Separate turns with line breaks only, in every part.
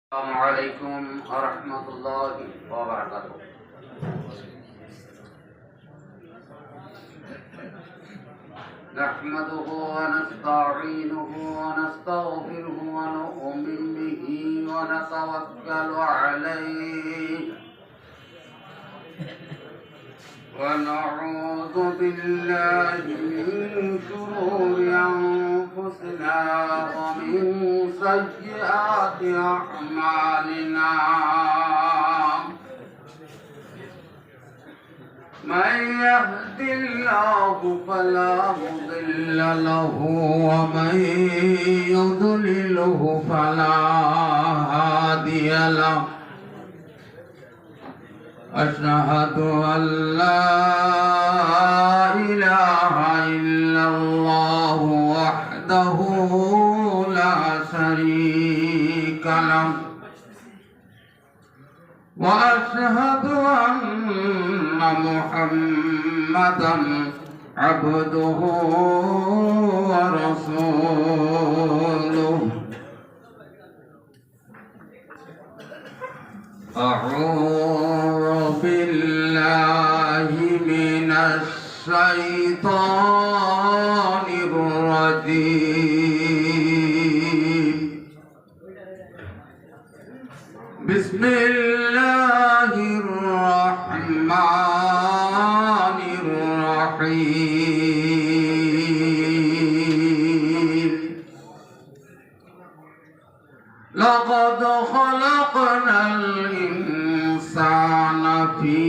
السلام عليكم ورحمة الله وبركاته. نحمده ونستعينه ونستغفره ونؤمن به ونتوكل عليه ونعوذ بالله من شرور أنفسنا ومن سيئات أعمالنا. من يهد الله فلا مضل له ومن يضلله فلا هادي له. أشهد أن لا إله إلا الله وحده لا شريك له وأشهد أن محمدا عبده ورسوله. أعوذ بالله من الشيطان الرجيم. بسم الله الرحمن الرحيم. لقد خلقنا الإنسان في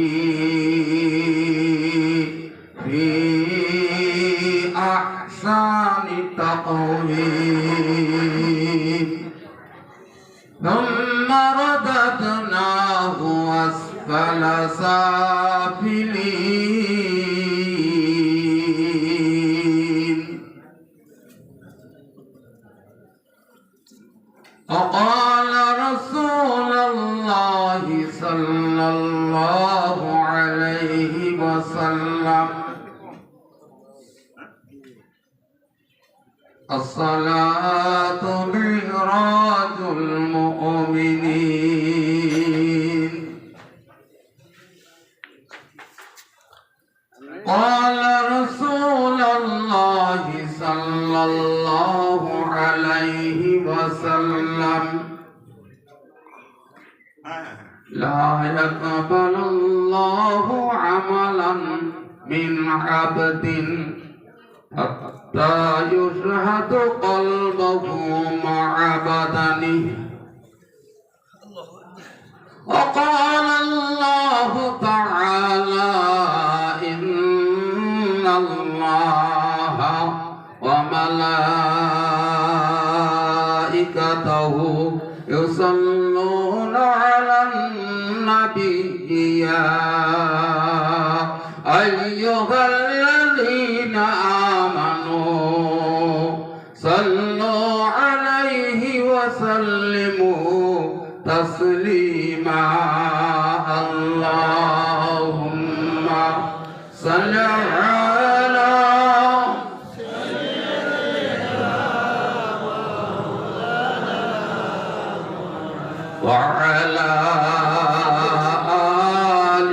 أحسن تقويم ثم رددناه أسفل سافلين. وقال رسول الله صلى الله عليه وسلم: الصلاة معراج المؤمنين. قال رسول الله صلى الله عليه وسلم: لا يقبل الله عملا من عبد حتى يشهد قلبه مع بدنه. وقال الله تعالى: إن الله وملائكته يصلون على النبي يا أيها الذين آمنوا صلوا عليه وسلموا تسليما. اللهم صل على وعلى آل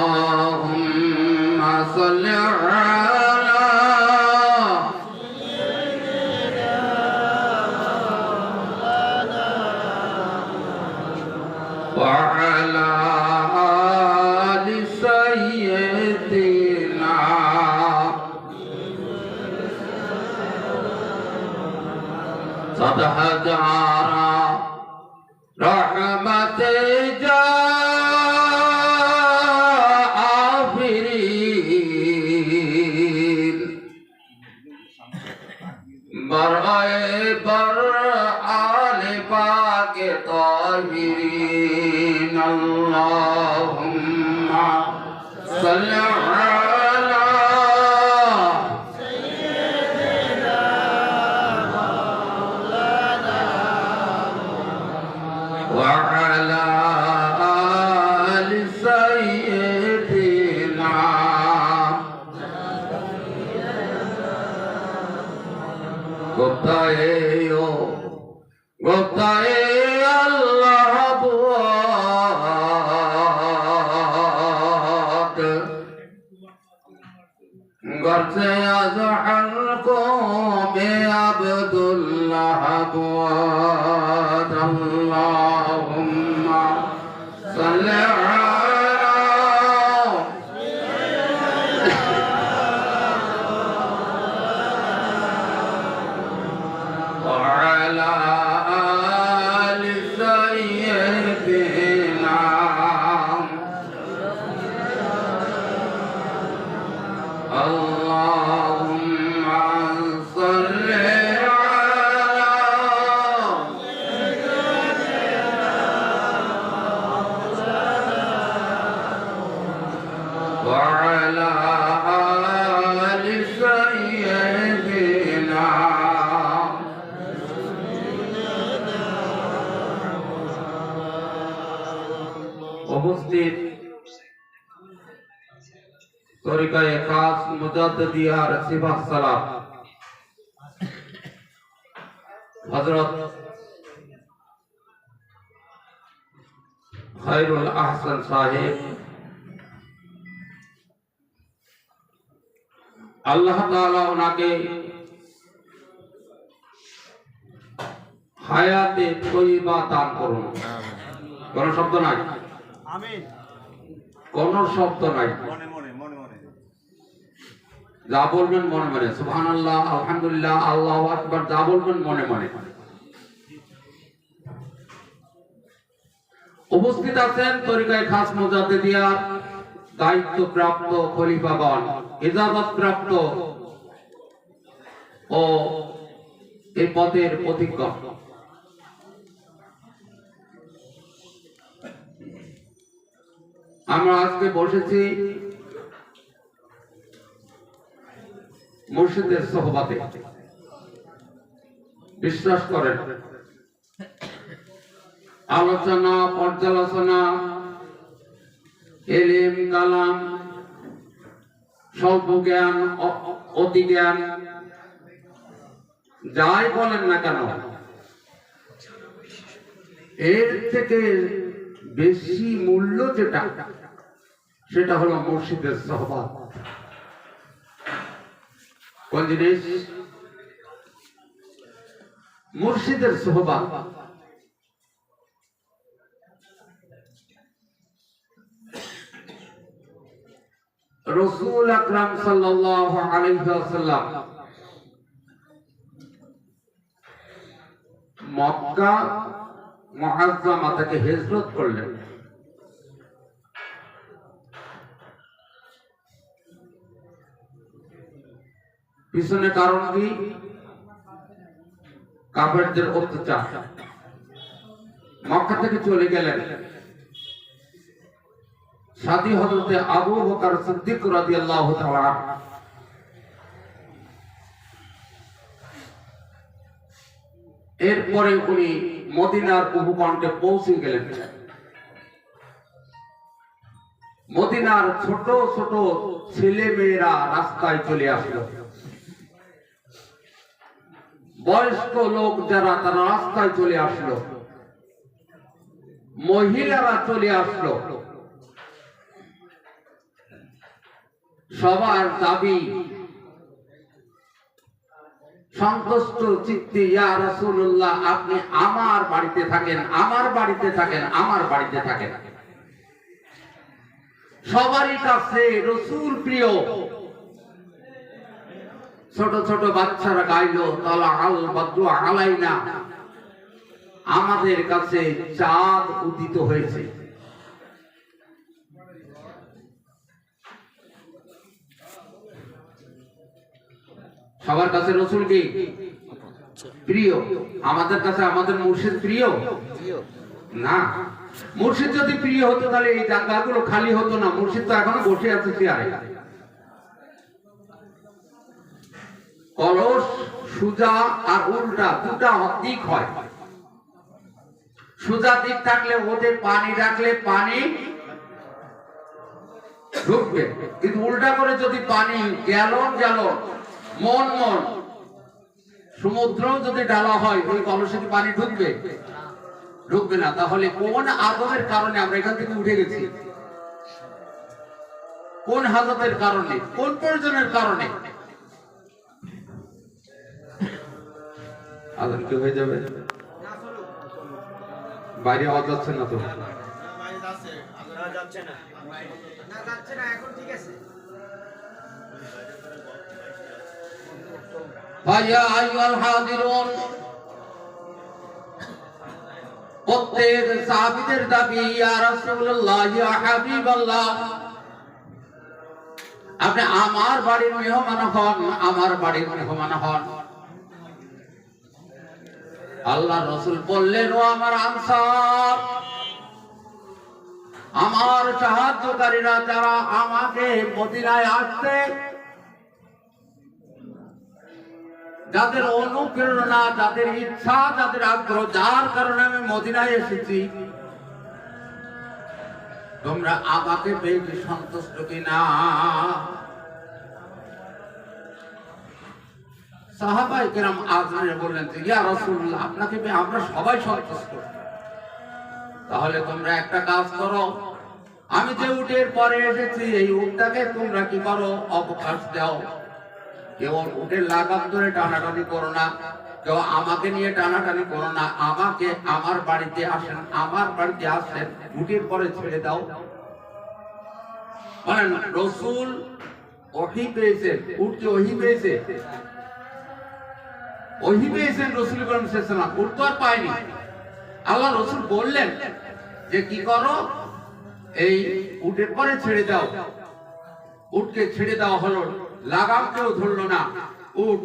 اللهم صل على وعلى آل سيدنا صدح جارا رحمت آفرین برائے بر آل پاک طاہرین. اللہم صلی علی وعلى آل سيدنا গোপ্তায়ে ও গোপ্তায়ে আল্লাহ বুয়াত গরসে আজহাল কো মে আব্দুল্লাহ বুয়াত আল্লাহুম্মা সাল্লি উপস্থিত তরিকায়ে খাস মুজাদ্দিদিয়ার সিফাত সালাম হযরত খায়রুল আহসান সাহেব, আল্লাহ তাআলা ওনাকে হায়াতে তয়্যিবা দান করুন। কোন শব্দ নাই,
আমিন।
কোন শব্দ নাই,
মনে মনে মনে মনে
যা বলবেন মনে মনে, সুবহানাল্লাহ, আলহামদুলিল্লাহ, আল্লাহু আকবার, যা বলবেন মনে মনে। উপস্থিত আছেন তরিকায়ে খাস মুজাদ্দিদিয়ার দায়িত্বপ্রাপ্ত খলিফাগণ, ইজাজতপ্রাপ্ত ও এই পদের প্রতিজ্ঞক। আমরা আজকে বসেছি মুর্শিদের সোহবতে। বিশ্বাস করেন, আলোচনা, পর্যালোচনা, ইলম, কালাম, স্বল্প জ্ঞান, অতি জ্ঞান, যাই বলেন না কেন, এর থেকে বেশি মূল্য যেটা, সেটা হলো মুর্শিদের সোহবত। কোন জিনিস? মুর্শিদের সোহবত। রাসূল আকরাম সাল্লাল্লাহু আলাইহি ওয়াসাল্লাম মক্কা মুআজ্জামা থেকে হিজরত করলেন। পিছনে কারণ কি? কাফেরদের অত্যাচার। মক্কা থেকে চলে গেলেন। সাথী হযরতে আবু বকর সিদ্দিক রাদিয়াল্লাহু তাআলা এরপরে উনি মদিনার উপকণ্ঠে পৌঁছে গেলেন। মদিনার ছোট ছোট ছেলে মেয়েরা রাস্তায় চলে আসলো। বয়স্ক লোক যারা, তারা রাস্তায় চলে আসলো। মহিলারা চলে আসলো। সবার দাবি সন্তুষ্ট চিত্তে, ইয়া রাসূলুল্লাহ, আপনি আমার বাড়িতে থাকেন, আমার বাড়িতে থাকেন, আমার বাড়িতে থাকেন। সবারই কাছে রাসূল প্রিয়। ছোট ছোট বাচ্চারা গাইলো, তালা আল বাদরু আলাইনা, আমাদের কাছে চাঁদ উদিত হয়েছে। সবার কাছে রাসূল কি প্রিয়? আমাদের কাছে আমাদের মুর্শিদ প্রিয় না। মুর্শিদ যদি প্রিয় হতো তাহলে এই জায়গাগুলো খালি হতো না। মুর্শিদ তো এখনো বসে আছে চেয়ারে। কলস সোজা আর উল্টা দুটা দিক হয়। সোজা দিক থাকলে ওতে পানি রাখলে পানি ঢুকবে, কিন্তু উল্টা করে যদি পানি গ্যালন গ্যালন, মন মন সমুদ্র যদি ডালা হয় ওই কলসে কি পানি ঢুকবে? ঢুকবে না। তাহলে কোন আদবের কারণে আমরা এখান থেকে উঠে গেছি? কোন হাজতের কারণে, কোন প্রয়োজনের কারণে? আদর কি হয়ে যাবে? বাইরে আওয়াজ যাচ্ছে না তো?
যাচ্ছে না এখন ঠিক আছে।
ভাইয়া আইয়ুহাল হাদিরুন, প্রত্যেক সাহাবীদের দাবি, ইয়া রাসূলুল্লাহ, ইয়া হাবিবাল্লাহ, আপনি আমার বাড়ির মেহমান হন, আমার বাড়ির মেহমান হন। আল্লাহ রাসূল বললেন, ও আমার আনসার, আমার সাহায্যকারীরা যারা আমাকে মদিনায় আসতে, যাদের অনুপ্রেরণা, যাদের ইচ্ছা, যাদের আগ্রহ, যার কারণে আমি মদিনায় এসেছি, তোমরা আমাকে পেয়ে কি সন্তুষ্ট কিনা? সাহাবায়ে কেরাম আজরে বললেন, ইয়া রাসূলুল্লাহ, আপনাকে পেয়ে আমরা সবাই সন্তুষ্ট। তাহলে তোমরা একটা কাজ করো, আমি যে উটের পরে এসেছি এই উটটাকে তোমরা কি করো, অবকাশ দাও। কেউ উটের লাগাম ধরে টানাটানি করো না, কেউ আমাকে নিয়ে টানাটানি করো না। আমাকে আমার বাড়িতে আসেন, আমার বাড়িতে আসেন, উটের পরে ছেড়ে দাও। বলেন, রাসূল ওহী পেয়েছেন, উটকে ওহী পেয়েছে, ওহী পেয়েছেন রাসূল করিম সাল্লাল্লাহু আলাইহি ওয়াসাল্লাম, উট তো আর পায়নি। আল্লাহ রাসূল বললেন যে কি করো, এই উটের পরে ছেড়ে দাও। উটকে ছেড়ে দেওয়া হলো, লাগাম কেউ ধরলো না। উট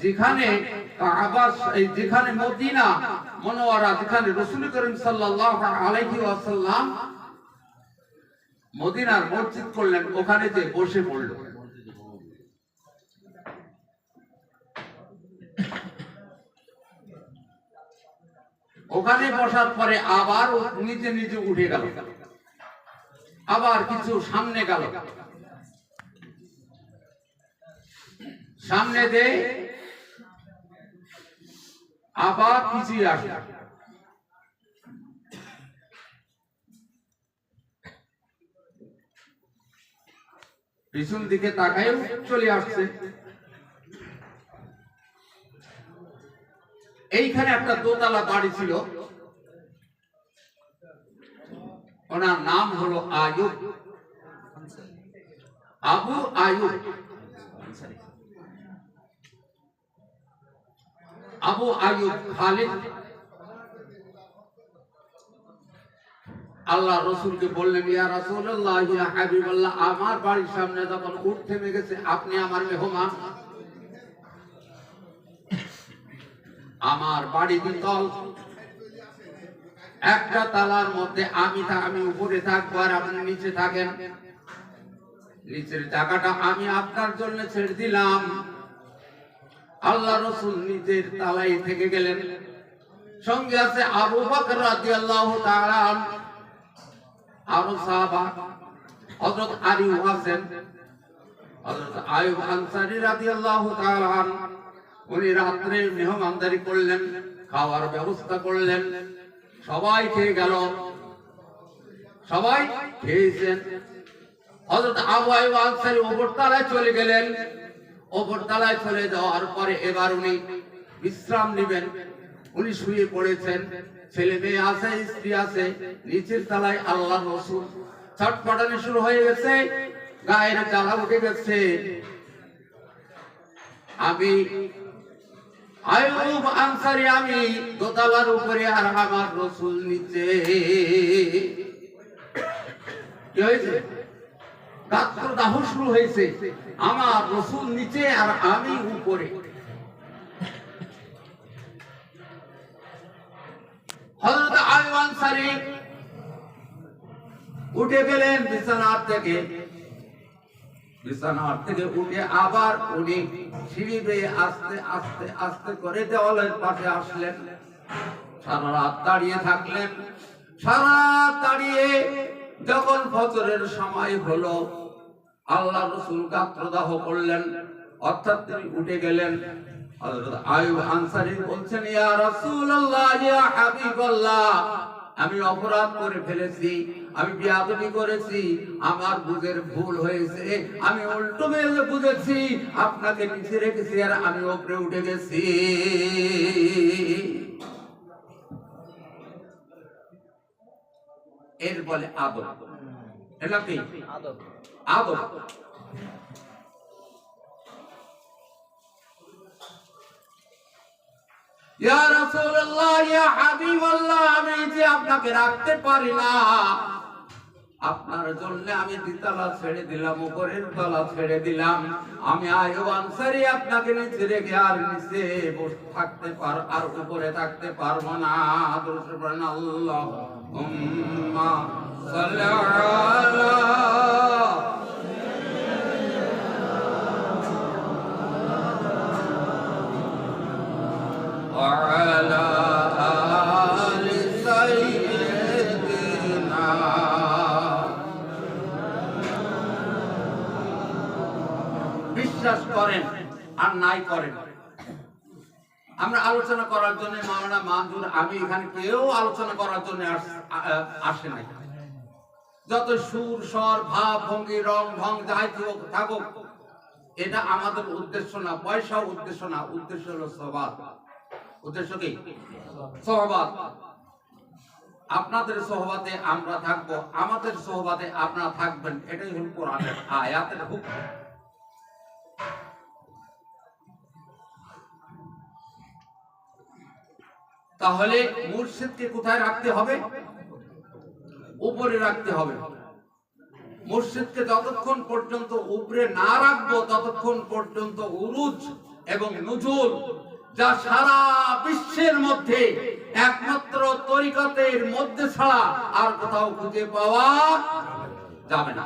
যেখানে কাবা, এই যেখানে মদিনা মুনাওয়ারা, যেখানে রাসূল করিম সাল্লাল্লাহু আলাইহি ওয়াসাল্লাম মদিনার মসজিদ করলেন, ওখানে যে বসে পড়ল। ওখানে বসার পরে আবার নিজে নিজে উঠে গেল, আবার কিছু সামনে গেল, সামনে দে আবার পিছিয়ে আসে। পিছন দিকে তাকায়ও চলে আসছে। এইখানে একটা দোতলা বাড়ি ছিল, ওনার নাম হলো আয়ুব, আবু আয়ুব, আবু আয়ুব খালিদ। আল্লাহ রাসূলকে বললেন, ইয়া রাসূলুল্লাহ, ইয়া হাবিবাল্লাহ, আমার বাড়ির সামনে যখন উট থেমে গেছে, আপনি আমার মেহমান, আমার বাড়ি দ্বিতল, একটা তালার মধ্যে আমি উপরে থাকবো আর আপনি নিচে থাকেন। নিচের জায়গাটা আমি আপনার জন্য ছেড়ে দিলাম। আল্লাহ রাসূল নিজের তালায় থেকে গেলেন, সঙ্গে আছে আবু বকর রাদিয়াল্লাহু তাআলা, আরো সাহাবা, হযরত আলী আছেন, হযরত আইয়ুব আনসারী রাদিয়াল্লাহু তাআলা, উনি রাত্রে মেহমানদারি করলেন, খাওয়ার ব্যবস্থা করলেন, সবাই খেয়ে গেল, সবাই খেয়েছেন। হযরত আবু আইয়ুব আনসারী উপর তলায় চলে গেলেন। উপর তলায় চলে যাওয়ার পরে এবার উনি বিশ্রাম নেবেন। উনি শুয়ে পড়েছেন, ছেলে মেয়ে আছে, স্ত্রী আছে। নিচের তলায় আল্লাহ রাসূল, ছটফটানি শুরু হয়ে গেছে, গায়ের জ্বালা উঠে গেছে। আমি আইয়ুব আনসারী, আমি দোতলার উপরে আর আমার রাসূল নিচে। কি হয়েছে? দাহ শুরু হয়েছে, আমার রাসূল নিচে আর আমি উপরে। হযরত আইয়ুব আনসারী উঠে গেলেন বিছানার থেকে, বিছানার থেকে উঠে আবার উনি সিঁড়ি বেয়ে আস্তে আস্তে আস্তে করে দেওয়ালের পাশে আসলেন। সারা রাত দাঁড়িয়ে থাকলেন। সারা রাত দাঁড়িয়ে যখন ফজরের সময় হলো, আল্লাহ রাসূল গাত্রদাহ করলেন, অর্থাৎ তিনি উঠে গেলেন। হযরত আইয়ুব আনসারী বলছেন, ইয়া রাসূলুল্লাহ, ইয়া হাবিবাল্লাহ, আমি অপরাধ করে ফেলেছি, আমি বেয়াদবি করেছি, আমার বুঝের ভুল হয়েছে, আমি উল্টো মেলে বুঝেছি, আপনাকে নিচে রেখেছি আর আমি উপরে উঠে গেছি। এর বলে আদব। এটা কি আদব? আদব। ইয়া রাসূলুল্লাহ, ইয়া হাবিবাল্লাহ, আমি যে আপনাকে রাখতে পারি না, আপনার জন্য আমি দ্বিতলা ছেড়ে দিলাম, উপরের তলা ছেড়ে দিলাম। আমি আইয়ুব আনসারী আপনাকে নিচে রেখে আর নিচে বসে থাকতে আর উপরে থাকতে পারবো না। আল্লাহুম্মা সাল্লি আলা وعلى آل سيدنا। বিশ্বাস করেন আর নাই করেন। আমরা আলোচনা করার জন্য মাওলানা মানজুর, আমি এখানে কেউ আলোচনা করার জন্য আসে নাই। যত সুর স্বর ভাব ভঙ্গি রং ঢং যাই থাকুক, এটা আমাদের উদ্দেশ্য না, পয়সা উদ্দেশ্য না, উদ্দেশ্য হলো সওয়াব। উদ্দেশ্য কি? সহবত। আপনাদের সহবতে আমরা থাকবো, আমাদের সহবতে আপনারা থাকবেন, এটাই হল কোরআনের আয়াতের হুকুম। তাহলে মুর্শিদকে কোথায় রাখতে হবে? উপরে রাখতে হবে। মুর্শিদকে যতক্ষণ পর্যন্ত উপরে না রাখবো, ততক্ষণ পর্যন্ত উরুজ এবং নুজুল, যা সারা বিশ্বের মধ্যে একমাত্র তরিকতের মধ্যে ছাড়া আর কোথাও খুঁজে পাওয়া যাবে না।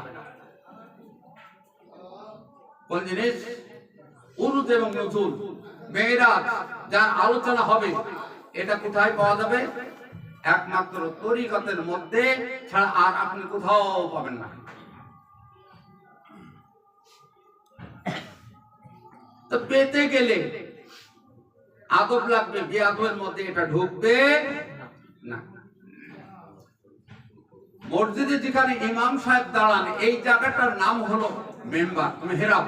কোন জিনিস? উরুজ এবং নুজুল, মেরাজ, যার আলোচনা হবে, এটা কোথায় পাওয়া যাবে? একমাত্র তরিকতের মধ্যে ছাড়া আর আপনি কোথাও পাবেন না। তো পেতে গেলে আদব লাগবে, বেয়াদবের মধ্যে এটা ঢুকবে না। মসজিদে যেখানে ইমাম সাহেব দাঁড়ান, এই জায়গাটার নাম হলো মেম্বার, মেহরাব।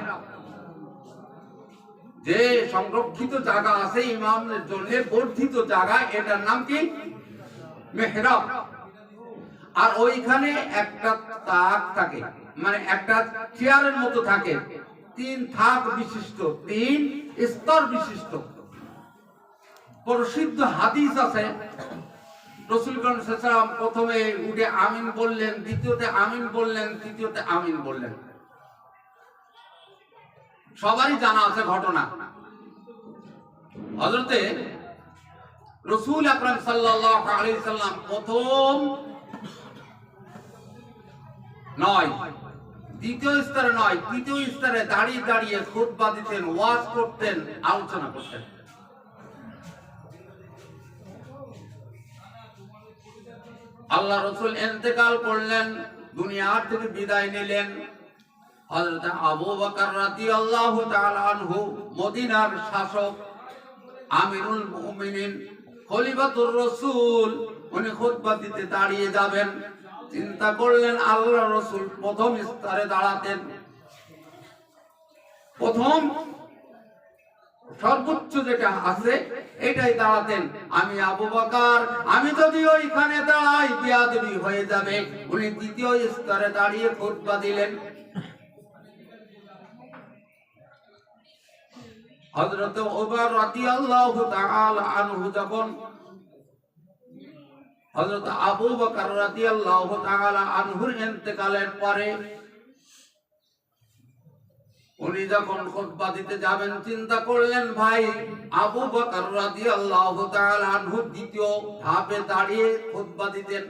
যে সংরক্ষিত জায়গা আছে ইমামের জন্য, বর্ধিত জায়গা, এটার নাম কি? মেহরাব। আর ওইখানে একটা তাক থাকে, মানে একটা চেয়ারের মতো থাকে, 3 থাক বিশিষ্ট, 3 স্তর বিশিষ্ট। প্রসিদ্ধ হাদিস আছে, রাসূল সাল্লাল্লাহু আলাইহি ওয়াসাল্লাম প্রথমে উঠে আমিন বললেন, দ্বিতীয়তে আমিন বললেন, তৃতীয়তে আমিন বললেন। সবারই জানা আছে ঘটনা। হযরতে রাসূল আকরাম সাল্লাল্লাহু আলাইহি ওয়াসাল্লাম প্রথম নয়, দ্বিতীয় স্তরে নয়, তৃতীয় স্তরে দাঁড়িয়ে দাঁড়িয়ে খুতবা দিতেন, ওয়াজ করতেন, আলোচনা করতেন। আল্লাহ রাসূল ইন্তেকাল করলেন, দুনিয়ার থেকে বিদায় নিলেন। হযরত আবু বকর রাদিয়াল্লাহু তাআলা আনহু, মদিনার শাসক, আমিরুল মুমিনিন, খলিফাতুর রাসূল, উনি খুতবা দিতে দাঁড়িয়ে যাবেন। চিন্তা করলেন আল্লাহ রাসূল প্রথম স্তরে দাঁড়াতেন, প্রথম সর্বোচ্চ যেটা আছে এটাই দাঁড়াতেন। আমি আবু বকর, আমি যদি ওইখানে দাঁড়াই বেয়াদবি হয়ে যাবে। উনি দ্বিতীয় স্তরে দাঁড়িয়ে খুতবা দিলেন। হযরত ওমর রাদিয়াল্লাহু তাআলা আনহু যখন হযরত আবু বকর রাদিয়াল্লাহু তাআলা আনহুর ইন্তেকালের পরে উনি যখন খুতবা দিতে যাবেন, চিন্তা করলেন ভাই আবু বকর রাদিয়াল্লাহু তাআলা আনহু দ্বিতীয় ধাপে দাঁড়িয়ে খুতবা দিতেন,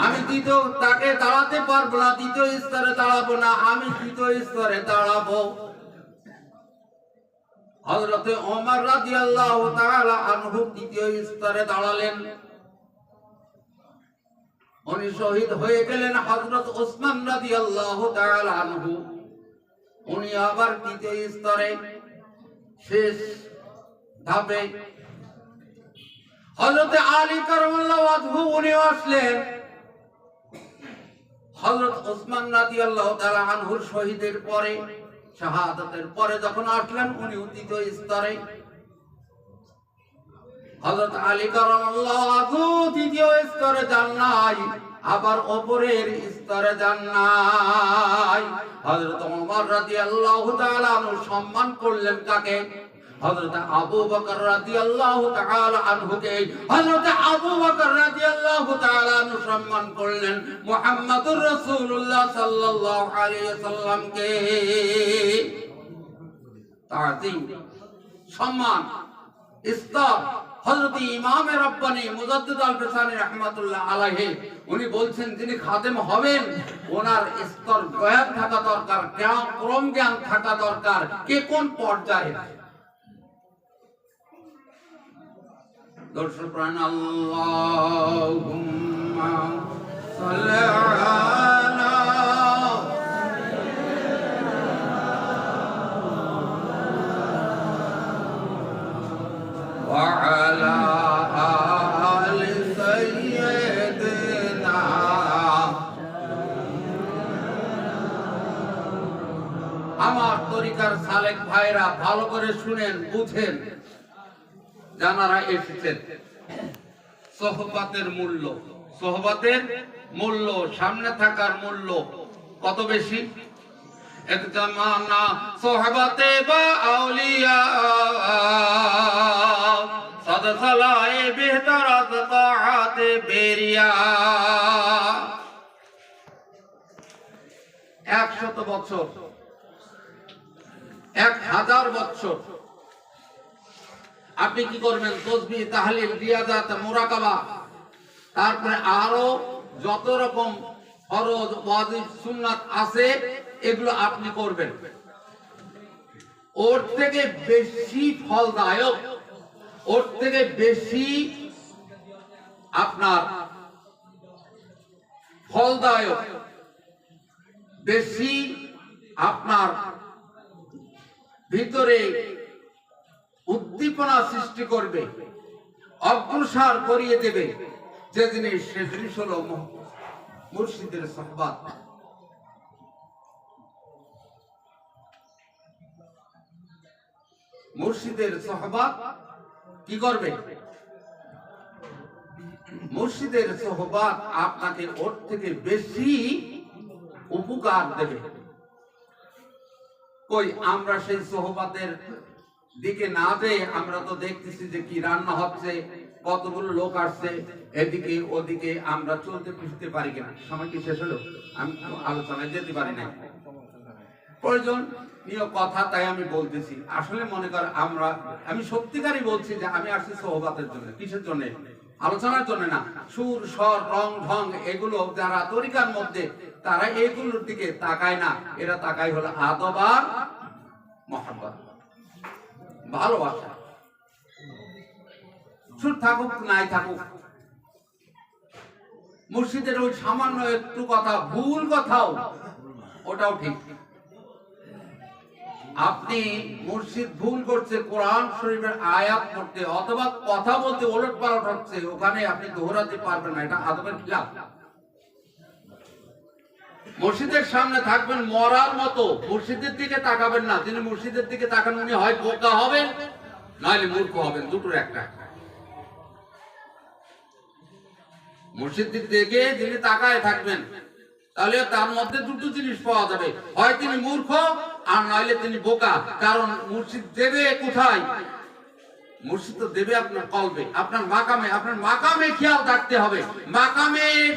আমি দ্বিতীয় তাকে দাঁড়াতে পারবো না, দ্বিতীয় স্তরে দাঁড়াবো না, আমি তৃতীয় স্তরে দাঁড়াবো। হযরতে ওমর রাদিয়াল্লাহু তাআলা আনহু তৃতীয় স্তরে দাঁড়ালেন। উনি শহীদ হয়ে গেলেন। হযরত ওসমান রাদিয়াল্লাহু তাআলা আনহু উনি আবার তৃতীয় স্তরে শেষ ধাপে হযরত আলী কারামাল্লাহু ওয়াজহু উনি আসলেন। হযরত ওসমান রাদিয়াল্লাহু তাআলা আনহুর শহীদের পরে, শাহাদাতের পরে যখন আসলেন উনি তৃতীয় স্তরে। হযরত আলী কারামাল্লাহু ওয়াজহু তৃতীয় স্তরে যান নাই, আবার উপরের স্তরে যান নাই। হযরত ওমর রাদিয়াল্লাহু তাআলা আনহু সম্মান করলেন কাকে? হযরত আবু বকর রাদিয়াল্লাহু তাআলা আনহুকে। হযরত আবু বকর রাদিয়াল্লাহু তাআলা আনহু সম্মান করলেন মুহাম্মদুর রাসূলুল্লাহ সাল্লাল্লাহু আলাইহি ওয়াসাল্লামকে। তাজিম, সম্মান, স্তর। হযরত ইমাম রাব্বানী মুজাদ্দিদ আল-ফিসানি রাহমাতুল্লাহ আলাইহি উনি বলছেন যিনি খাদেম হবেন ওনার স্তর জ্ঞান থাকা দরকার, ক্রম জ্ঞান থাকা দরকার, কে কোন পর্যায়ে। দর্শক প্রাণ, আল্লাহুম্মা সাল্লি আলা ওয়া আলা আলি সাইয়্যিদিনা। আমার তরিকার সালেক ভাইরা ভালো করে শুনেন, বুঝেন, জানারা এসেছেন। সোহবাতের মূল্য, সোহবাতের মূল্য, সামনে থাকার মূল্য কত বেশি। এক জামানা সোহবতে বা আউলিয়া সাদসালায়ে বেহতর আজ তাআতে বেরিয়া। 100 বছর, 1000 বছর আপনি কি করবেন? তাসবিহ, তাহলিল, রিয়াজাত, মুরাকাবা, তারপরে আরো যত রকম ফরজ, ওয়াজিব, সুন্নাত আছে এগুলো আপনি করবেন। ওর থেকে বেশি ফলদায়ক, ওর থেকে বেশি আপনার ফলদায়ক, বেশি আপনার ভিতরে উদ্দীপনা সৃষ্টি করবে, অগ্রসর করিয়ে দেবে যে জিনিস, সে জিনিস হলো মুর্শিদের সোহবত। মুর্শিদের সোহবত কি করবে? মুর্শিদের সোহবত আপনাকে ওর থেকে বেশি উপকার দেবে। কই আমরা সেই সোহবতের দিকে না যেয়ে আমরা তো দেখতেছি যে কি রান্না হচ্ছে, কতগুলো লোক আসছে, এদিকে ওদিকে আমরা চলতে ফিরতে পারি কিনা। সময় কি শেষ হলো? আমি আলোচনায় যেতে পারি না, প্রয়োজনীয় কথা তাই আমি বলতেছি। আসলে মনে কর আমি সত্যিকারই বলছি যে আমি আসছি সোহবতের জন্য। কিসের জন্য? আলোচনার জন্য না। সুর, স্বর, রং, ঢং এগুলো যারা তরিকার মধ্যে, তারা এগুলোর দিকে তাকায় না, এরা তাকায় হলো আদব আর মহব্বত, ভালোবাসা। সুর থাকুক নাই থাকুক, মুর্শিদের ওই সামান্য একটু কথা, ভুল কথাও ওটাও ঠিক। আপনি মুর্শিদ ভুল করছে কোরআন শরীফের আয়াত পড়তে অথবা কথা বলতে ওলট পালট হচ্ছে, ওখানে আপনি দোহরাতে পারবেন না, এটা আদবের খিলাফ। মুর্শিদের সামনে থাকবেন মরার মতো, মুর্শিদের দিকে তাকাবেন না। যিনি মুর্শিদের দিকে তাকান উনি হয় বোকা হবেন নইলে মূর্খ হবেন, দুটোর একটা। মুর্শিদের দিকে যিনি তাকায় থাকবেন তাহলে তার মধ্যে দুটো জিনিস পাওয়া যাবে, হয় তিনি মূর্খ আর নইলে তিনি বোকা। কারণ মুর্শিদ দেবে কোথায়? মুর্শিদ তো দেবে আপনার কলবে, আপনার মাকামে। আপনার মাকামে খেয়াল রাখতে হবে। মাকামের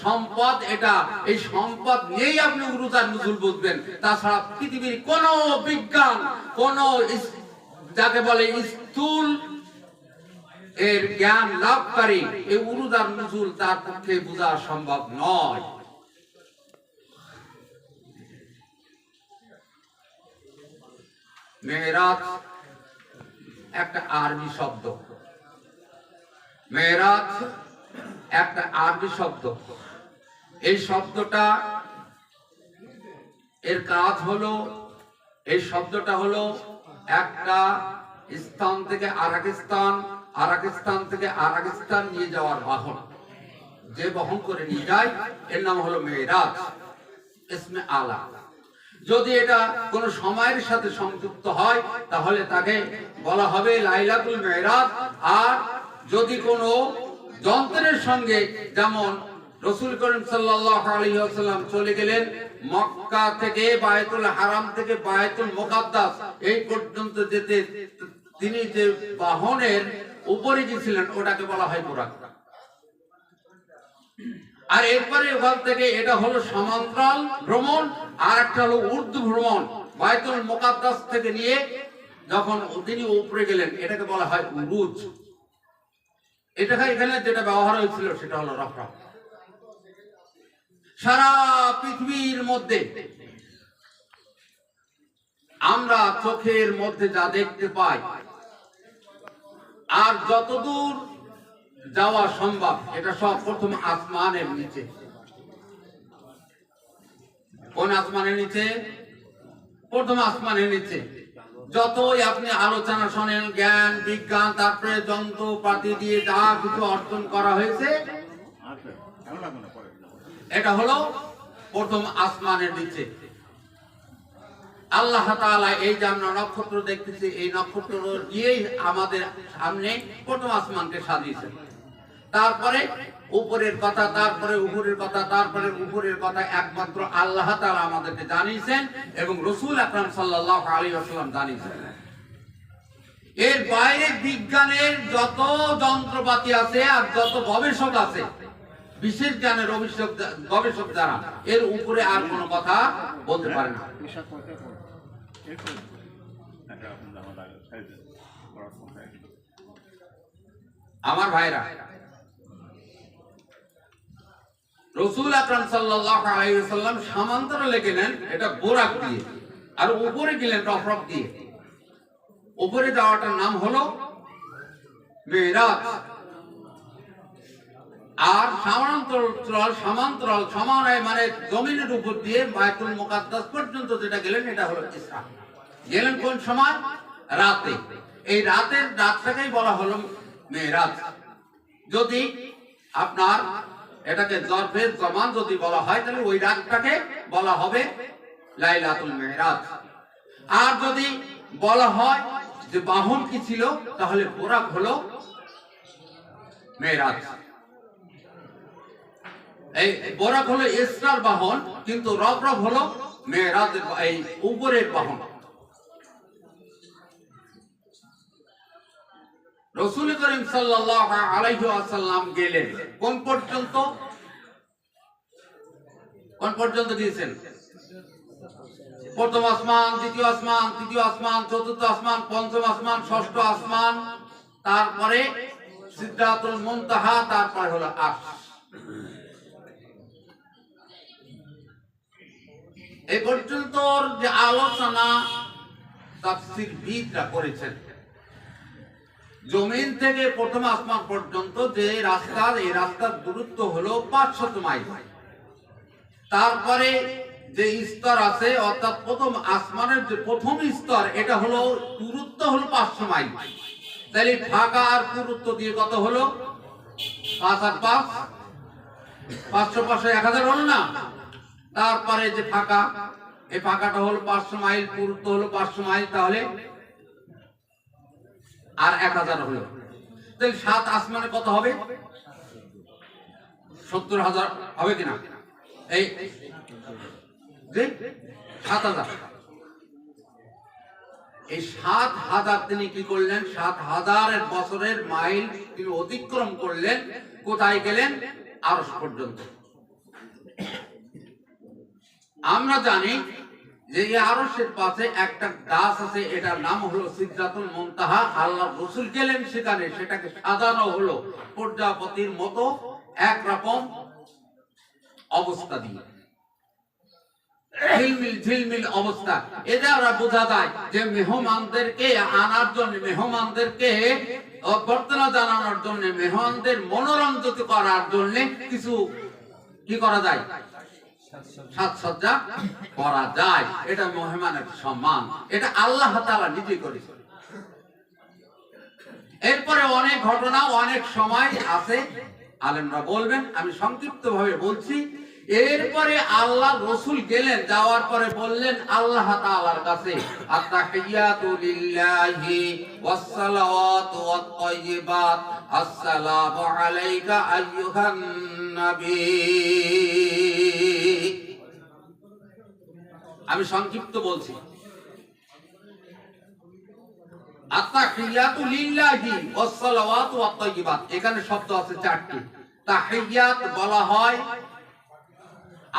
সম্পদ এটা, এই সম্পদ নিয়েই আপনি উরুজ আর নুজুল বুঝবেন। তাছাড়া পৃথিবীর কোন বিজ্ঞান, কোন যাকে বলে স্থূল এর জ্ঞান লাভকারী এই উরুজ আর নুজুল তার পক্ষে বোঝা সম্ভব নয়। মেরাজ একটা আরবি শব্দ, মেরাজ একটা আরবি শব্দ। এই শব্দটা এর কাজ হলো এই শব্দটা হলো একটা স্থান থেকে আরেক স্থান, আরেক স্থান থেকে আরেক স্থান নিয়ে যাওয়ার বাহন। যে বহন করে নিয়ে যায় এর নাম হলো মেরাজ, ইসমে আলা। যদি এটা কোন সময়ের সাথে সংযুক্ত হয় তাহলে তাকে বলা হবে লাইলাতুল মেরাজ। আর যদি কোনো যন্ত্রের সঙ্গে, যেমন রাসূল করিম সাল্লাল্লাহু আলাইহি ওয়াসাল্লাম চলে গেলেন মক্কা থেকে বায়তুল হারাম থেকে বায়তুল মুকাদ্দাস এই পর্যন্ত যেতে তিনি যে বাহনের উপরে গিয়েছিলেন ওটাকে বলা হয় বুরাক। আর এরপরে ওখান থেকে এটা হলো সমান্তরাল ভ্রমণ, আর একটা হলো ঊর্ধ্ব ভ্রমণ। বায়তুল মুকাদ্দাস থেকে নিয়ে যখন তিনি উপরে গেলেন এটাকে বলা হয় উরুজ। এটা এখানে যেটা ব্যবহার হয়েছিল সেটা হলো রফরফ। সারা পৃথিবীর মধ্যে আমরা চোখের মধ্যে যা দেখতে পাই আর যতদূর যাওয়া সম্ভব এটা সব প্রথম আসমানের নিচে। কোন আসমানের নিচে? প্রথম আসমানের নিচে। যতই আপনি আলোচনা শোনেন, জ্ঞান বিজ্ঞান, তারপরে যন্ত্রপাতি দিয়ে যা কিছু অর্জন করা হয়েছে এটা হলো প্রথম আসমানের নিচে। আল্লাহ তাআলা এই যে আমরা নক্ষত্র দেখতেছি এই নক্ষত্র দিয়েই আমাদের সামনে প্রথম আসমানকে সাজিয়েছেন। তারপরে উপরের কথা, তারপরে উপরের কথা, তারপরে উপরের কথা একমাত্র আল্লাহ তাআলা আমাদেরকে জানিয়েছেন এবং রাসূল আকরাম সাল্লাল্লাহু আলাইহি ওয়াসাল্লাম জানিয়েছেন। এর বাইরে বিজ্ঞানের যত যন্ত্রপাতি আছে আর যত গবেষক আছে, বিশেষ জ্ঞানের গবেষক যারা, এর উপরে আর কোনো কথা বলতে পারে না। আমার ভাইরা, রাসূল আকরাম সাল্লাল্লাহু আলাইহি ওয়াসাল্লাম সমান্তরালে গেলেন এটা বুরাক দিয়ে, আর উপরে গেলেন রফরফ দিয়ে। উপরে যাওয়াটার নাম হলো মেরাজ। আর সমান্তরাল সমানায় মানে জমিনের উপর দিয়ে বায়তুল মুকাদ্দাস পর্যন্ত যেটা গেলেন এটা হলো ইসরা। গেলেন কোন সময়? রাতে। এই রাতটাকেই বলা হলো মেরাজ। যদি আপনার এটাকে জরফে জমান যদি বলা হয় তাহলে ওই রাতটাকে বলা হবে লাইলাতুল মেরাজ। আর যদি বলা হয় যে বাহন কি ছিল তাহলে বুরাক হলো মেরাজ। এই বুরাক হলো ইসরার বাহন, কিন্তু রফরফ হলো মেরাজের এই উপরের বাহন। রাসূল করিম সাল্লাল্লাহু আলাইহি ওয়াসাল্লাম গেলেন কোন পর্যন্ত? কোন পর্যন্ত গিয়েছেন? প্রথম আসমান, দ্বিতীয় আসমান, তৃতীয় আসমান, চতুর্থ আসমান, পঞ্চম আসমান, ষষ্ঠ আসমান, তারপরে সিদরাতুল মুনতাহা, তারপরে হলো আরশ। এই পর্যন্ত যে আলোচনা তাফসীরবিদরা করেছেন, জমিন থেকে প্রথম আসমান পর্যন্ত যে রাস্তা, এই রাস্তার দূরত্ব হলো 500 মাইল। তারপরে যে স্তর আছে অর্থাৎ প্রথম আসমানের যে প্রথম স্তর এটা হলো দূরত্ব হলো 500 মাইল। তাহলে ফাঁকা আর দূরত্ব দিয়ে কত হলো? 5 আর 5 500 500 1000 হলো না? তারপরে যে ফাঁকা, এই ফাঁকাটা হলো 500 মাইল, দূরত্ব হলো 500 মাইল, তাহলে আর 1000 হলো। তাহলে 7 আসমানে কত হবে? 70000 হবে কিনা? এই যে 7000, এই 7000 তিনি কি করলেন? 7000 বছরের মাইল তিনি অতিক্রম করলেন। কোথায় গেলেন? আরশ পর্যন্ত। আমরা জানি যে এই আরশের পাশে একটা গাছ আছে, এটার নাম হলো সিদরাতুল মুনতাহা। আল্লাহর রাসূল গেলেন সেখানে, সেটাকে সাজানো হলো প্রজাপতির মতো একরকম অবস্থা দিয়ে, ঝিলমিল অবস্থা। এটা আমরা বোঝা যায় যে মেহমানদেরকে আনার জন্য, মেহমানদেরকে অভ্যর্থনা জানানোর জন্য, মেহমানদের মনোরঞ্জিত করার জন্য কিছু কি করা যায়? সাজসজ্জা করা যায়। এটা মেহমানের সম্মান, এটা আল্লাহ তাআলা নিজে করেছেন। এরপরে অনেক ঘটনা অনেক সময় আছে, আলেমরা বলবেন, আমি সংক্ষিপ্ত ভাবে বলছি। এরপরে আল্লাহ রসুল গেলেন, যাওয়ার পরে বললেন আল্লাহ তাআলার কাছে, আত-তাহিয়াতু লিল্লাহি ওয়াস-সালাওয়াতু ওয়াত-তাইয়্যিবাত, আসসালামু আলাইকা আইয়ুহান নবী। আমি সংক্ষিপ্ত বলছি। আত-তাহিয়াতু লিল্লাহি ওয়াস-সালাওয়াতু ওয়াত-তাইয়্যিবাত, এখানে শব্দ আছে চারটি। তাহিয়াত বলা হয়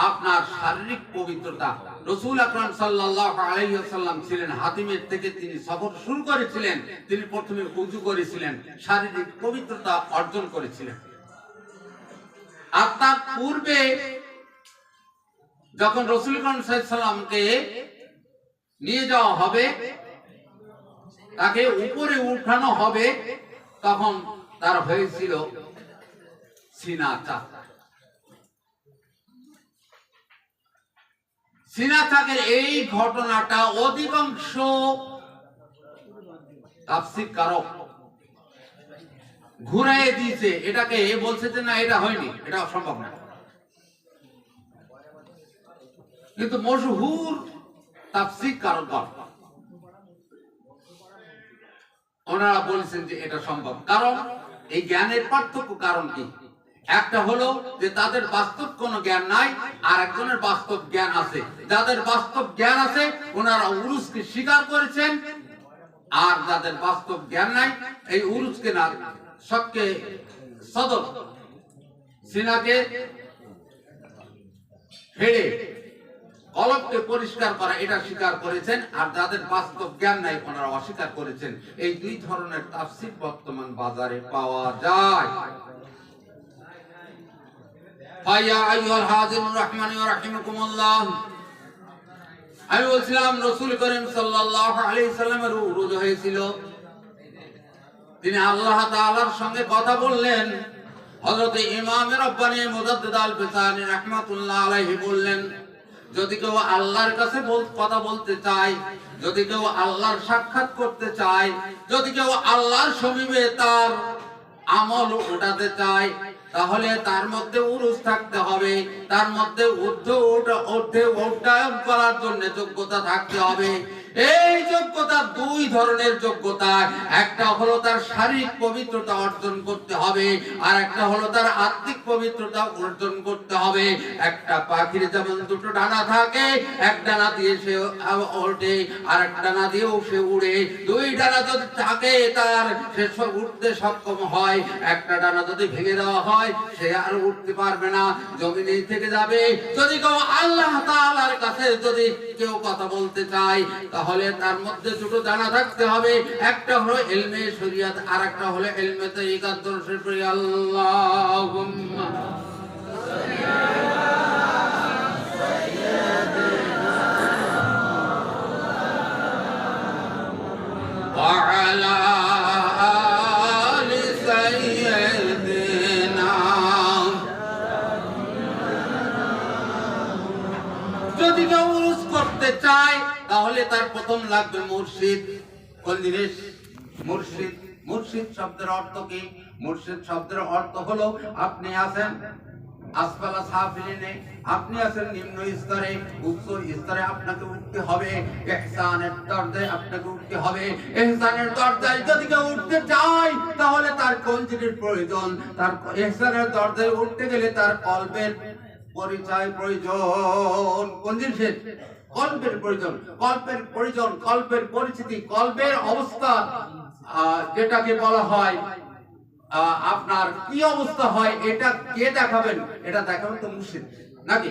আপনার শারীরিক পবিত্রতা। রাসূল আকরাম সাল্লাল্লাহু আলাইহি ওয়াসাল্লাম ছিলেন হাতিমের থেকে, তিনি সফর শুরু করেছিলেন, তিনি প্রথমে ওযু করেছিলেন, শারীরিক পবিত্রতা অর্জন করেছিলেন। আর তার পূর্বে যখন রাসূল আকরাম সাল্লাল্লাহু আলাইহি ওয়াসাল্লামকে নিয়ে যাওয়া হবে, তাকে উপরে উঠানো হবে, তখন তার হয়েছিল সিনা চাক। সিনা চাকের এই ঘটনাটা অধিকাংশ তাফসীর কারক ঘুরাইয়ে দিয়েছে, এটাকে বলছে যে না এটা হয়নি, এটা সম্ভব না। কিন্তু মশহুর তাফসীর কারকগণ ওনারা বলেছেন যে এটা সম্ভব। কারণ এই জ্ঞানের পার্থক্য কারণ কি? একটা হলো যে তাদের বাস্তব কোনো জ্ঞান নাই, আর একজনের বাস্তব জ্ঞান আছে। যাদের বাস্তব জ্ঞান আছে ওনারা উরুসকে স্বীকার করেছেন, আর যাদের বাস্তব জ্ঞান নাই এই উরুসকে না, শককে সদর সিনাকে ফেড়ে কলবকে পরিষ্কার করা, এটা স্বীকার করেছেন। আর যাদের বাস্তব জ্ঞান নাই ওনারা অস্বীকার করেছেন। এই দুই ধরনের তাফসীর বর্তমান বাজারে পাওয়া যায়। ফায়া আইয়ুহাল হাজিরুর রাহমানি ওয়া রাহিমাকুমুল্লাহ, আমি বলছিলাম রাসূল করিম সাল্লাল্লাহু আলাইহি সাল্লামের উরুজ হয়েছিল, তিনি আল্লাহ তাআলার সঙ্গে কথা বললেন। হযরত ইমাম রব্বানী মুজাদ্দিদ আল-ফিসানি রাহমাতুল্লাহ আলাইহি বললেন, যদি কেউ আল্লাহর কাছে কথা বলতে চায়, যদি কেউ আল্লাহর সাক্ষাৎ করতে চায়, যদি কেউ আল্লাহর সমীপে তার আমল উঠাতে চায়, তাহলে তার মধ্যে উরুস থাকতে হবে, তার মধ্যে উড্ডয়ন করার জন্য যোগ্যতা থাকতে হবে। এই যোগ্যতা দুই ধরনের যোগ্যতা, একটা হলো তার শারীরিক পবিত্রতা অর্জন করতে হবে, আর একটা হলো তার আত্মিক পবিত্রতা অর্জন করতে হবে। একটা পাখির যেমন দুটো ডানা থাকে, এক ডানা দিয়ে সে ওঠে, আর এক ডানা দিয়েও সে উড়ে। দুই ডানা যদি থাকে তার, সে উঠতে সক্ষম হয়। একটা ডানা যদি ভেঙে দেওয়া হয় সে আর উঠতে পারবে না, জমিনেই থেকে যাবে। যদি কেউ আল্লাহ তাআলার কাছে যদি কেউ কথা বলতে চায়, তাহলে তার মধ্যে দুটো ডানা থাকতে হবে, একটা হলো ইলমে শরিয়ত, আর একটা হলো ইলমে তরিকাত। দর্শক আল্লাহুম্মা ওয়া আলা আলি সাইয়্যিদিনা। যদি কেউ উরুস করতে চায় তাহলে তার প্রথম লাগবে মুর্শিদ। কোন জিনিস? মুর্শিদ। মুর্শিদ শব্দের অর্থ কি? মুর্শিদ শব্দের অর্থ হলো আপনি আছেন আসফালা সাফিলিনে, আপনি আছেন নিম্ন স্তরে, উচ্চ স্তরে আপনাকে উঠতে হবে। ইহসানের দরজায় আপনাকে উঠতে হবে। ইহসানের দরজায় যদি কেউ উঠতে চায় তাহলে তার কোন জিনিসের প্রয়োজন? তার ইহসানের দরজায় উঠতে গেলে তার কলবের পরিচয় প্রয়োজন। কোন জিনিসের? কল্পের প্রয়োজন। কল্পের প্রয়োজন, কল্পের পরিচিতি, কল্পের অবস্থা, যেটাকে বলা হয় আপনার কি অবস্থা হয়, এটা কে দেখাবেন? এটা দেখাবেন তো মুর্শিদ, নাকি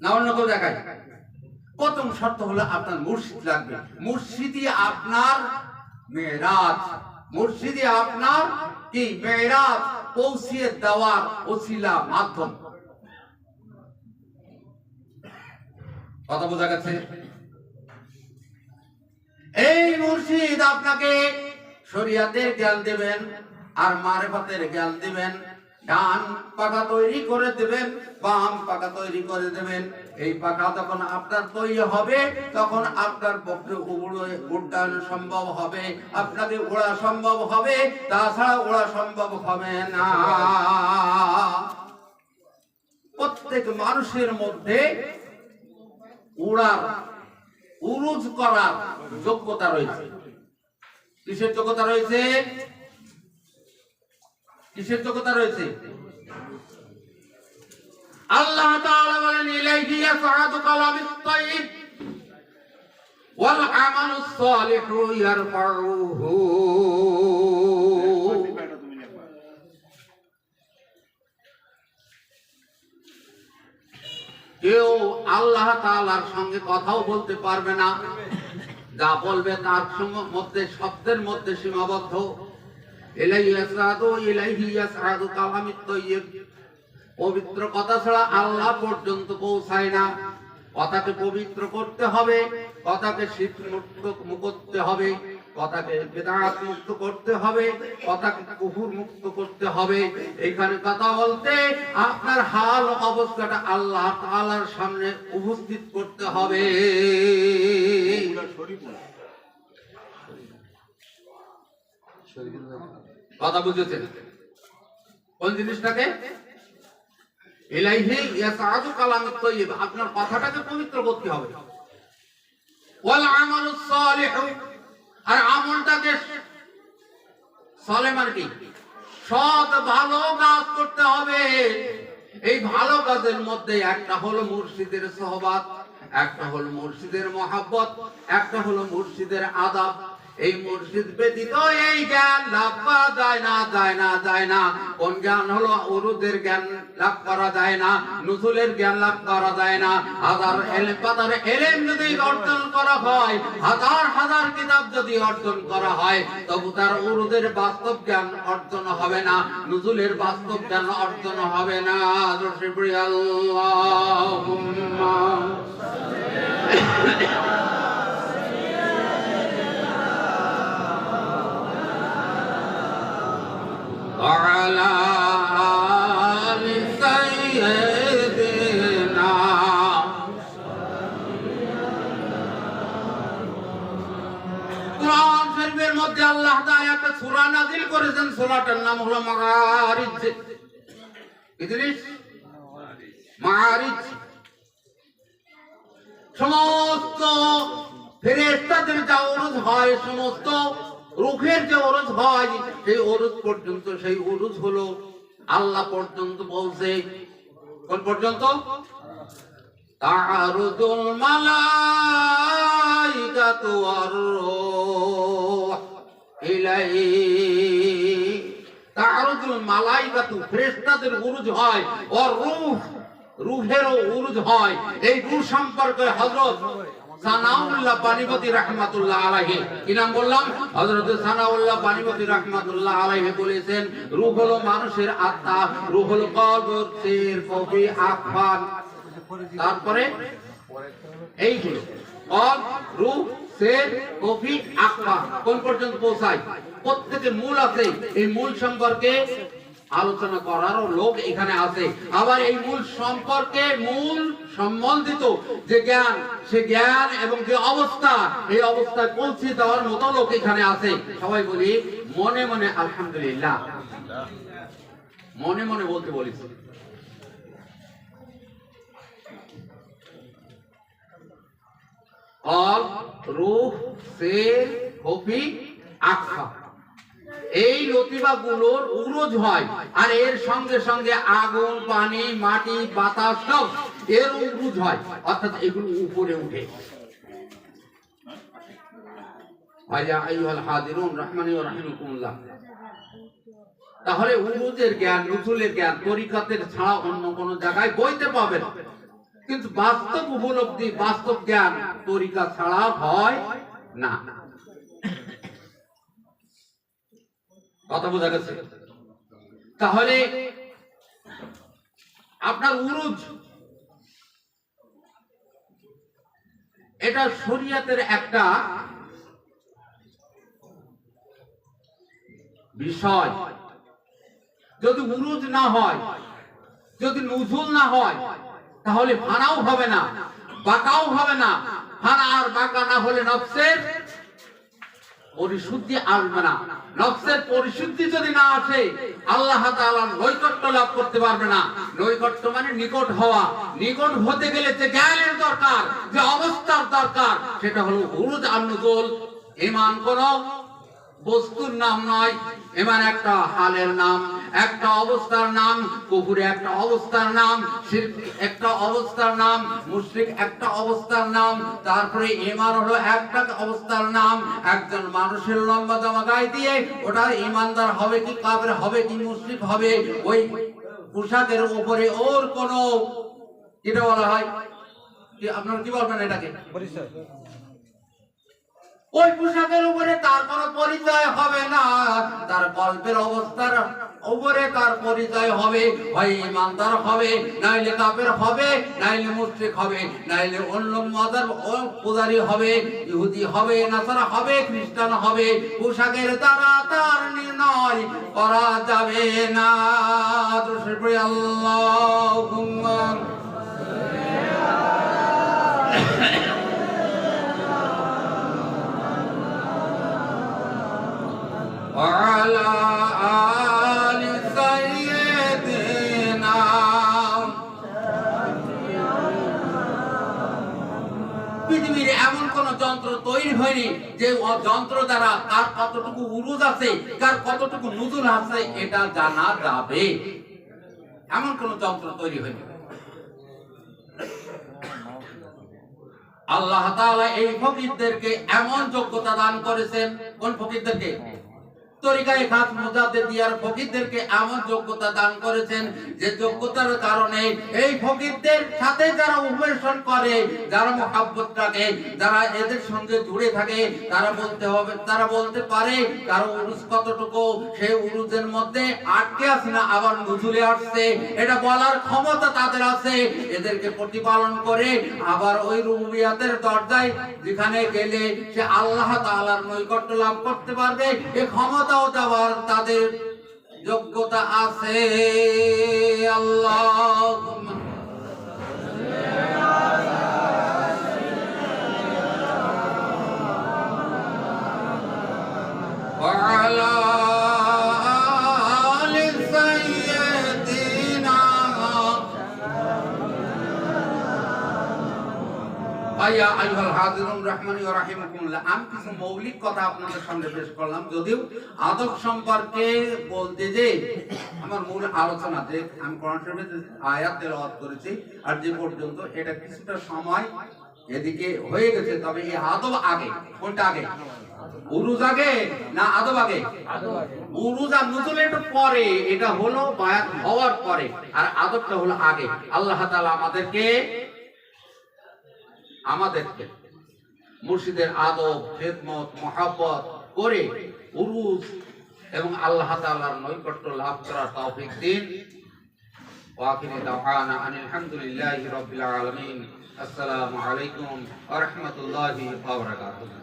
না অন্য কেউ দেখায়? প্রথম শর্ত হলো আপনার মুর্শিদ লাগবে। মুর্শিদই আপনার মেরাজ, মুর্শিদই আপনার কি মেরাজ পৌঁছিয়ে দেওয়ার ওসিলা, মাধ্যম। কথা বোঝা গেছে? এই মুর্শিদ আপনাকে শরিয়াতের জ্ঞান দেবেন আর মারিফাতের জ্ঞান দিবেন। ডান পাখা তৈরি করে দেবেন, বাম পাখা তৈরি করে দেবেন। এই পাখা যখন আপনার তৈরি হবে তখন আপনার পক্ষে উড্ডয়ন সম্ভব হবে, আপনাকে ওড়া সম্ভব হবে, তাছাড়া ওড়া সম্ভব হবে না। প্রত্যেক মানুষের মধ্যে উড়ার উরুজ করার যোগ্যতা রয়েছে। কিসের যোগ্যতা রয়েছে? কিসের যোগ্যতা রয়েছে? আল্লাহ তাআলা বলেন ইলাইহি ইয়াসআদু কালামুত তাইয়্যিব ওয়াল আমালুস সালিহু ইয়ারফাউহু। কেউ আল্লাহ তাআলার সঙ্গে কথাও বলতে পারবে না, যা বলবে তার মধ্যে শব্দের মধ্যে সীমাবদ্ধ। ইলাইহি ইয়াসআদু কালামুত তাইয়্যিব, পবিত্র কথা ছাড়া আল্লাহ পর্যন্ত পৌঁছায় না। কথাকে পবিত্র করতে হবে, কথাকে শিরক মুক্ত করতে হবে, কথাকে বিদআত মুক্ত করতে হবে, কথাকে কুফর মুক্ত করতে হবে। এখানে কথা বলতে আপনার হাল অবস্থাটা আল্লাহ তাআলার সামনে উপস্থিত করতে হবে। কথা বুঝেছেন? কোন জিনিসটাকে? ইলাইহি ইয়াসআদু কালামুত তাইয়্যিব, আপনার কথাটাকে পবিত্র করতে হবে। ওয়াল আমালুস সালিহু, আর আমলটাকে সালেহ মানে কি? সৎ ভালো কাজ করতে হবে। এই ভালো কাজের মধ্যে একটা হলো মুর্শিদের সোহবত, একটা হলো মুর্শিদের মহব্বত, একটা হলো মুর্শিদের আদব। এই মুর্শিদ ব্যতীত এই জ্ঞান লাভ করা যায় না। কোন জ্ঞান হলো? উরুদের জ্ঞান লাভ করা যায় না, নুজুলের জ্ঞান লাভ করা যায় না। হাজার এলেম যদি অর্জন করা হয়, হাজার কিতাব যদি অর্জন করা হয়, তবু তার উরুদের বাস্তব জ্ঞান অর্জন হবে না, নুজুলের বাস্তব জ্ঞান অর্জন হবে না। আল্লাহুম্মা وعلى آل سيدنا। কুরআন শরীফের মধ্যে আল্লাহ তাআলা একটা সূরা নাযিল করেছেন, সূরাটার নাম হলো মাআরিজ। কি জিনিস? মাআরিজ। সমস্ত ফেরেশতাদের যা উরুজ হয়, সমস্ত রূহের যে উরুজ হয়, সেই উরুজ পর্যন্ত, সেই উরুজ হলো আল্লাহ পর্যন্ত পৌঁছে। কোন পর্যন্ত? তা'রুজুল মালাইকাতু ওয়ার রূহ ইলাইহি। তা'রুজুল মালাইকাতু, ফেরেশতাদের উরুজ হয়, ওয়ার রূহ, রূহেরও উরুজ হয়। এই রূহ সম্পর্কে হযরত সানাউল্লাহ বানীপতি রাহমাতুল্লাহ আলাইহি, কি নাম বললাম? হযরত সানাউল্লাহ বানীপতি রাহমাতুল্লাহ আলাইহি বলেছেন, রূহ হলো মানুষের আত্মা, রূহ হলো কলব, সির, কফি, আফান। তারপরে এইগুলো কলব, রূহ, সির, কফি, আফান কোন পর্যন্ত পৌঁছায়? প্রত্যেকের মূল আছে। এই মূল সম্পর্কে আলোচনা করারও লোক এখানে আছে। আবার এই মূল সম্পর্কে, মূল সম্বন্ধিত যে জ্ঞান, সে জ্ঞান এবং যে অবস্থা, এই অবস্থায় পৌঁছে দেওয়ার মতো লোক এখানে আছে। সবাই বলি মনে মনে আলহামদুলিল্লাহ, মনে মনে বলতে বলেছি। কলব, রূহ, সির, কফি, আফা, এই লতিফা গুলোর উরুজ হয়। আর এর সঙ্গে সঙ্গে আগুন, পানি, মাটি, বাতাস সব এর উরুজ হয়, অর্থাৎ এগুলো উপরে উঠে। আয়া আইয়ুহাল হাদিরুন রাহমানি ওয়া রাহিমাকুমুল্লাহ। তাহলে উরুজের জ্ঞান, নুজুলের জ্ঞান তরিকাতের ছাড়া অন্য কোন জায়গায় বইতে পাবেন, কিন্তু বাস্তব উপলব্ধি, বাস্তব জ্ঞান তরিকা ছাড়া হয় না। কথা বোঝা গেছে? তাহলে আপনার উরুজ, এটা শরীয়তের একটা বিষয়। যদি উরুজ না হয়, যদি নুজুল না হয়, তাহলে ফানাও হবে না, বাঁকাও হবে না। ফানা আর বাঁকা না হলে নফসের পরিশুদ্ধি আসবে না। নফসের পরিশুদ্ধি যদি না আসে, আল্লাহ তাআলার নৈকট্য লাভ করতে পারবে না। নৈকট্য মানে নিকট হওয়া। নিকট হতে গেলে যে জ্ঞানের দরকার, যে অবস্থার দরকার, সেটা হলো উরুজ আর নুজুল। ঈমান কোন বস্তুর নাম নয়, ঈমান একটা হালের নাম, একটা অবস্থার নাম। কুফর একটা অবস্থার নাম, শিরক একটা অবস্থার নাম, মুশরিক একটা অবস্থার নাম। তারপরে ঈমান হলো একটা অবস্থার নাম। একজন মানুষের লম্বা জামা গায়ে দিয়ে ওটা ঈমানদার হবে কি কাফের হবে কি মুশরিক হবে, ওই পোশাকের উপরে ওর কোনো এটা বলা হয় কি, আপনারা কি বলবেন এটাকে,
পরিচয়।
ওই পোশাকের উপরে তার কোনো পরিচয় হবে না। তার কল্পের অবস্থার উপরে তার পরিচয় হবে। হয় ইমানদার হবে, নাইলে কাফের হবে, নাইলে মুশরিক হবে, নাইলে অন্য মাজার পূজারী হবে, ইহুদি হবে, নাসারা হবে, খ্রিস্টান হবে। পোশাকের দ্বারা তার নির্ণয় করা যাবে না। আল্লাহুম্মা وعلى آل سيدنا। পৃথিবীর এমন কোন যন্ত্র তৈরি হয়নি যে যন্ত্র দ্বারা কার কতটুকু উরুজ আছে, কার কতটুকু নুজুল আছে এটা জানা যাবে। এমন কোন যন্ত্র তৈরি হয়নি। আল্লাহ তাআলা এই ফকিরদেরকে এমন যোগ্যতা দান করেছেন। কোন ফকিরদেরকে? তরিকায়ে খাস মুজাদ্দিদিয়ার ফকিরদেরকে এমন যোগ্যতা দান করেছেন যে যোগ্যতার কারণে এই ফকিরদের সাথে যারা উপবেশন করে, যারা মুহাব্বত রাখে, যারা এদের সঙ্গে জুড়ে থাকে, তারা বলতে পারে কারো উরুজ কতটুকু, সেই উরুজের মধ্যে আটকে আছে না আবার নুজুলে আসছে, এটা বলার ক্ষমতা তাদের আছে। এদেরকে প্রতিপালন করে আবার ওই রুবুবিয়াতের দরজায় যেখানে গেলে সে আল্লাহ তাআলার নৈকট্য লাভ করতে পারবে, এই ক্ষমতা দেওয়ার তাদের যোগ্যতা আছে। আল্লাহুম্মা ওয়া আলা আলি সাইয়্যিদিনা। আয়া আইয়ুহাল হাজিরুন রাহমানি ওয়া রাহিমাকুমুল্লাহ। আমি কিছু মৌলিক কথা আপনাদের সামনে পেশ করলাম, যদিও আদব সম্পর্কে বলতে যে আমার মূল আলোচনা যে আমি কোরআন শরীফের আয়াত তেলাওয়াত করেছি আর যে পর্যন্ত, এটা কিছুটা সময় এদিকে হয়ে গেছে। তবে এই আদব আগে, কোনটা আগে? উরুজ আগে না আদব আগে? উরুজ আর নুজুল একটু পরে, এটা হলো বায়াত হওয়ার পরে, আর আদবটা হলো আগে। আল্লাহ তাআলা আমাদেরকে মুর্শিদের আদব, খেদমত, মহব্বত করে উরুজ এবং আল্লাহ তাআলার নৈকট্য লাভ করার তৌফিক দিন। ওয়া আখিরু দাওয়ানা আনিল হামদুলিল্লাহি রাব্বিল আলামিন। আসসালামু আলাইকুম ওয়া রাহমাতুল্লাহি ওয়া বারাকাতুহু।